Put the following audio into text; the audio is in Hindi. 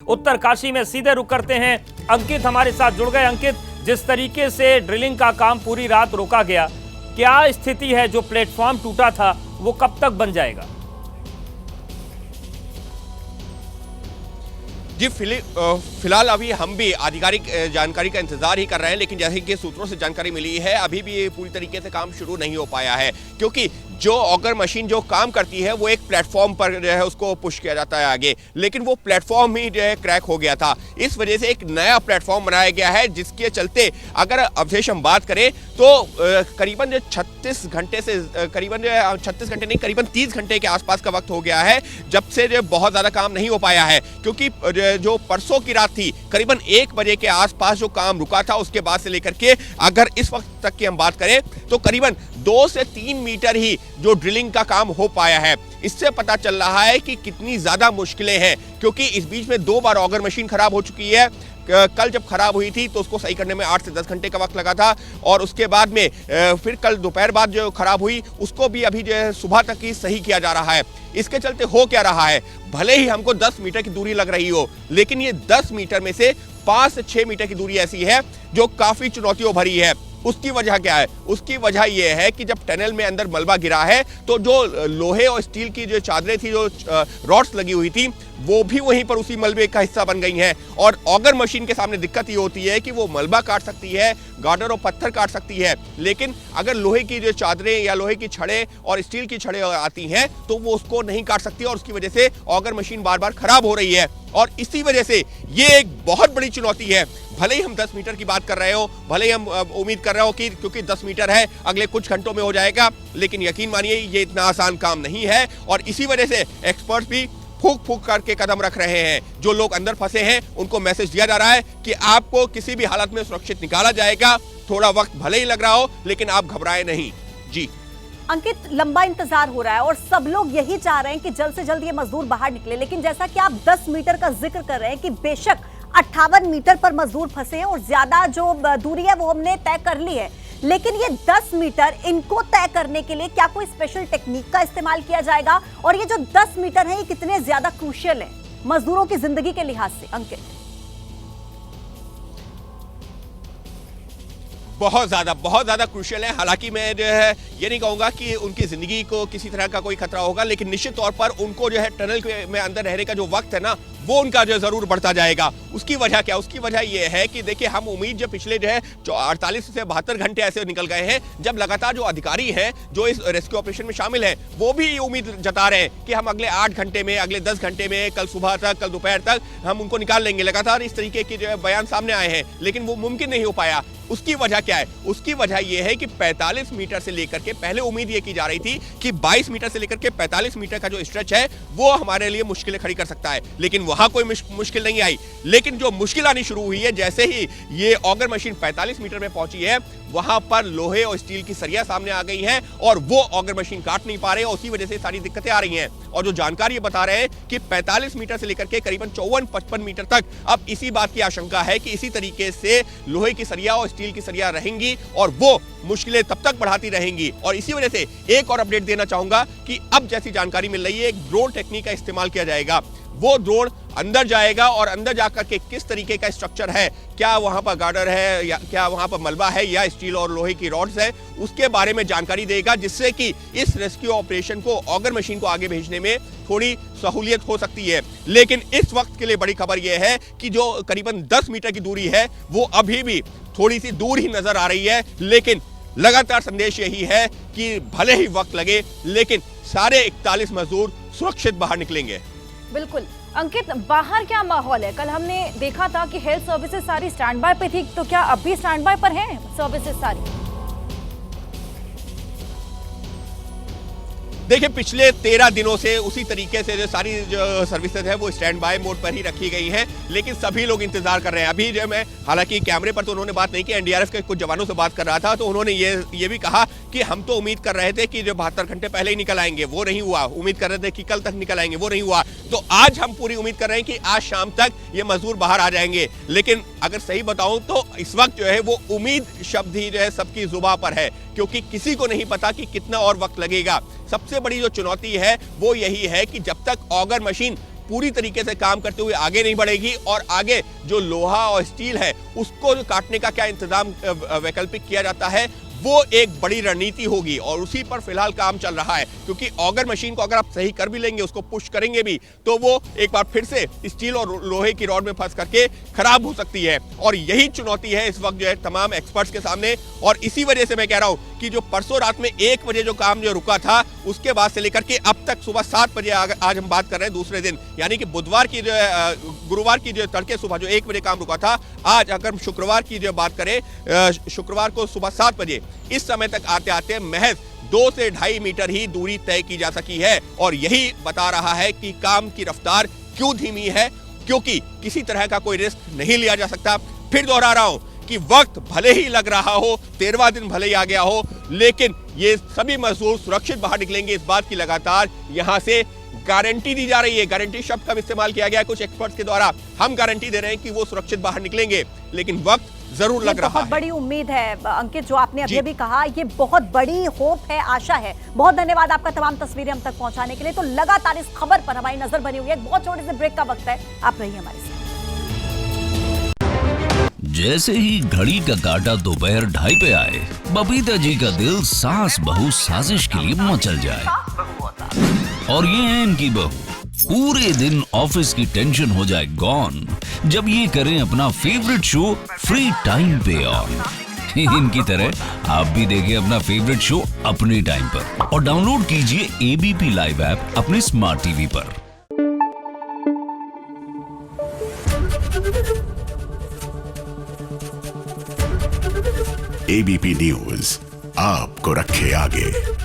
उत्तरकाशी में सीधे रुक करते हैं। अंकित हमारे साथ जुड़ गए। अंकित, जिस तरीके से ड्रिलिंग का काम पूरी रात रोका गया, क्या स्थिति है? जो प्लेटफॉर्म टूटा था वो कब तक बन जाएगा? जी, फिलहाल अभी हम भी आधिकारिक जानकारी का इंतजार ही कर रहे हैं, लेकिन जैसे कि सूत्रों से जानकारी मिली है, अभी भी ये पूरी तरीके से काम शुरू नहीं हो पाया है, क्योंकि जो ऑगर मशीन जो काम करती है वो एक प्लेटफॉर्म पर जो है उसको पुश किया जाता है आगे, लेकिन वो प्लेटफॉर्म ही जो है क्रैक हो गया था। इस वजह से एक नया प्लेटफॉर्म बनाया गया है, जिसके चलते अगर अवशेष हम बात करें तो करीबन जो 36 घंटे से करीबन जो 36 घंटे नहीं, करीबन 30 घंटे के आसपास का वक्त हो गया है जब से जो बहुत ज़्यादा काम नहीं हो पाया है, क्योंकि जो परसों की रात थी करीबन 1 बजे के आसपास जो काम रुका था, उसके बाद से लेकर के अगर इस वक्त तक की हम बात करें तो करीबन 2 से 3 मीटर ही जो ड्रिलिंग का काम हो पाया है। इससे पता चल रहा है कि कितनी ज्यादा मुश्किलें हैं, क्योंकि इस बीच में 2 बार ऑगर मशीन खराब हो चुकी है। कल जब खराब हुई थी तो उसको सही करने में 8 से 10 घंटे का वक्त लगा था, और उसके बाद में फिर कल दोपहर बाद जो खराब हुई उसको भी अभी जो है सुबह तक ही सही किया जा रहा है। इसके चलते हो क्या रहा है, भले ही हमको 10 मीटर की दूरी लग रही हो, लेकिन ये 10 मीटर में से 5 से 6 मीटर की दूरी ऐसी है जो काफी चुनौतियों भरी है। उसकी वजह क्या है? उसकी वजह यह है कि जब टनल में अंदर मलबा गिरा है तो जो लोहे और स्टील की जो चादरें थी, जो रॉड्स लगी हुई थी, वो भी वहीं पर उसी मलबे का हिस्सा बन गई हैं। और ऑगर मशीन के सामने दिक्कत ये होती है कि वो मलबा काट सकती है, गार्डर और पत्थर काट सकती है, लेकिन अगर लोहे की जो चादरें या लोहे की छड़ें और स्टील की छड़ें आती हैं तो वो उसको नहीं काट सकती, और उसकी वजह से ऑगर मशीन बार बार खराब हो रही है। और इसी वजह से ये एक बहुत बड़ी चुनौती है। भले ही हम 10 मीटर की बात कर रहे हो, भले ही हम उम्मीद कर रहे हो कि क्योंकि 10 मीटर है अगले कुछ घंटों में हो जाएगा, लेकिन यकीन मानिए ये इतना आसान काम नहीं है। और इसी वजह से एक्सपर्ट्स भी फूक फूक करके कदम रख रहे हैं। जो लोग अंदर फंसे हैं उनको मैसेज दिया जा रहा है कि आपको किसी भी हालत में सुरक्षित निकाला जाएगा। थोड़ा वक्त भले ही लग रहा हो, लेकिन आप घबराएं नहीं। जी अंकित, लंबा इंतजार हो रहा है और सब लोग यही चाह रहे हैं कि जल्द से जल्द ये मजदूर बाहर निकले, लेकिन जैसा कि आप 10 मीटर का जिक्र कर रहे हैं कि बेशक 58 मीटर पर मजदूर फंसे हैं और ज्यादा जो दूरी है वो हमने तय कर ली है, लेकिन ये 10 मीटर इनको तय करने के लिए क्या कोई स्पेशल टेक्निक का इस्तेमाल किया जाएगा? और ये जो 10 मीटर है ये कितने ज्यादा क्रूशियल है मजदूरों की जिंदगी के लिहाज से? अंकित, बहुत ज़्यादा क्रूशियल है। हालांकि मैं जो है ये नहीं कहूँगा कि उनकी ज़िंदगी को किसी तरह का कोई खतरा होगा, लेकिन निश्चित तौर पर उनको जो है टनल में अंदर रहने का जो वक्त है ना, वो उनका जो ज़रूर बढ़ता जाएगा। उसकी वजह क्या? उसकी वजह ये है कि देखिए, हम उम्मीद जो पिछले जो है 48 से 72 घंटे ऐसे निकल गए हैं जब लगातार जो अधिकारी हैं जो इस रेस्क्यू ऑपरेशन में शामिल हैं, वो भी ये उम्मीद जता रहे हैं कि हम अगले 8 घंटे में, अगले 10 घंटे में, कल सुबह तक, कल दोपहर तक हम उनको निकाल लेंगे। लगातार इस तरीके के जो है बयान सामने आए हैं, लेकिन वो मुमकिन नहीं हो पाया। उसकी वजह क्या है? उसकी वजह यह है कि 45 मीटर से लेकर के, पहले उम्मीद ये की जा रही थी कि 22 मीटर से लेकर के 45 मीटर का जो स्ट्रेच है वो हमारे लिए मुश्किलें खड़ी कर सकता है, लेकिन वहां कोई मुश्किल नहीं आई। लेकिन जो मुश्किल आनी शुरू हुई है जैसे ही ये ऑगर मशीन 45 मीटर में पहुंची है, वहां पर लोहे और स्टील की सरिया सामने आ गई हैं और वो ऑगर मशीन काट नहीं पा रहे, और उसी वजह से सारी दिक्कतें आ रही हैं। और जो जानकारी ये बता रहे हैं कि 45 मीटर से लेकर के करीबन 54-55 मीटर तक अब इसी बात की आशंका है कि इसी तरीके से लोहे की सरिया और स्टील की सरिया रहेंगी और वो मुश्किलें तब तक बढ़ाती रहेंगी। और इसी वजह से एक और अपडेट देना चाहूंगा कि अब जैसी जानकारी मिल रही है, एक ड्रोन टेक्निक का इस्तेमाल किया जाएगा। वो ड्रोन अंदर जाएगा और अंदर जाकर के किस तरीके का स्ट्रक्चर है, क्या वहां पर गार्डर है या क्या वहां पर मलबा है या स्टील और लोहे की रॉड्स है, उसके बारे में जानकारी देगा, जिससे कि इस रेस्क्यू ऑपरेशन को, ऑगर मशीन को आगे भेजने में थोड़ी सहूलियत हो सकती है। लेकिन इस वक्त के लिए बड़ी खबर यह है कि जो करीबन 10 मीटर की दूरी है वो अभी भी थोड़ी सी दूर ही नजर आ रही है, लेकिन लगातार संदेश यही है कि भले ही वक्त लगे, लेकिन सारे 41 मजदूर सुरक्षित बाहर निकलेंगे। बिल्कुल अंकित, बाहर क्या माहौल है? कल हमने देखा था कि हेल्थ सर्विसेज सारी स्टैंड बाय पे थी, तो क्या अब भी स्टैंड बाय पर हैं सर्विसेज सारी? देखिए, पिछले 13 दिनों से उसी तरीके से जो सारी जो सर्विसेज है वो स्टैंड बाय मोड पर ही रखी गई हैं, लेकिन सभी लोग इंतजार कर रहे हैं। अभी जो मैं, हालांकि कैमरे पर तो उन्होंने बात नहीं की, एनडीआरएफ के कुछ जवानों से बात कर रहा था, तो उन्होंने ये भी कहा कि हम तो उम्मीद कर रहे थे कि जो 72 घंटे पहले ही निकल आएंगे, वो नहीं हुआ। उम्मीद कर रहे थे कि कल तक निकल आएंगे, वो नहीं हुआ। तो आज हम पूरी उम्मीद कर रहे हैं कि आज शाम तक ये मजदूर बाहर आ जाएंगे। लेकिन अगर सही बताऊं तो इस वक्त जो है वो उम्मीद शब्द ही जो है सबकी जुबान पर है, क्योंकि किसी को नहीं पता कि कितना और वक्त लगेगा। सबसे बड़ी जो चुनौती है वो यही है कि जब तक ऑगर मशीन पूरी तरीके से काम करते हुए आगे नहीं बढ़ेगी और आगे जो लोहा और स्टील है उसको काटने का क्या इंतजाम वैकल्पिक किया जाता है वो एक बड़ी रणनीति होगी और उसी पर फिलहाल काम चल रहा है। क्योंकि ऑगर मशीन को अगर आप सही कर भी लेंगे, उसको पुश करेंगे भी, तो वो एक बार फिर से स्टील और लोहे की रॉड में फंस करके खराब हो सकती है और यही चुनौती है इस वक्त जो है तमाम एक्सपर्ट्स के सामने। और इसी वजह से मैं कह रहा हूं कि जो परसों रात में 1 बजे जो काम जो रुका था उसके बाद से लेकर के अब तक सुबह 7 बजे आज हम बात कर रहे हैं दूसरे दिन, यानी कि बुधवार की जो गुरुवार की जो तड़के सुबह जो 1 बजे काम रुका था, आज अगर शुक्रवार की जो बात करें शुक्रवार को सुबह 7 बजे इस समय तक आते आते महज 2 से 2.5 मीटर ही दूरी तय की जा सकी है। और यही बता रहा है कि काम की रफ्तार क्यों धीमी है, क्योंकि किसी तरह का कोई रिस्क नहीं लिया जा सकता। फिर दोहरा रहा हूं कि वक्त भले ही लग रहा हो, 13वां दिन भले ही आ गया हो, लेकिन ये सभी मजदूर सुरक्षित बाहर निकलेंगे, इस बात की लगातार यहां से गारंटी दी जा रही है। गारंटी शब्द का इस्तेमाल किया गया है कुछ एक्सपर्ट्स के द्वारा। हम गारंटी दे रहे हैं कि वो सुरक्षित बाहर निकलेंगे, लेकिन वक्त जरूर लग रहा है। बहुत बड़ी उम्मीद है अंकित, जो आपने अभी भी कहा, ये बहुत बड़ी होप है, आशा है। बहुत धन्यवाद आपका तमाम तस्वीरें हम तक पहुंचाने के लिए। तो लगातार इस खबर पर हमारी नजर बनी हुई है। बहुत छोटे से ब्रेक का वक्त है, आप रहिए हमारे साथ। जैसे ही घड़ी का काटा दोपहर 2:30 पे आए, बबीता जी का दिल सास बहू साजिश के लिए मचल जाए। और ये है इनकी बहू, पूरे दिन ऑफिस की टेंशन हो जाए गॉन जब ये करें अपना फेवरेट शो फ्री टाइम पे ऑन। इनकी तरह आप भी देखिए अपना फेवरेट शो अपने टाइम पर और डाउनलोड कीजिए एबीपी लाइव ऐप अपने स्मार्ट टीवी पर। एबीपी न्यूज आपको रखे आगे।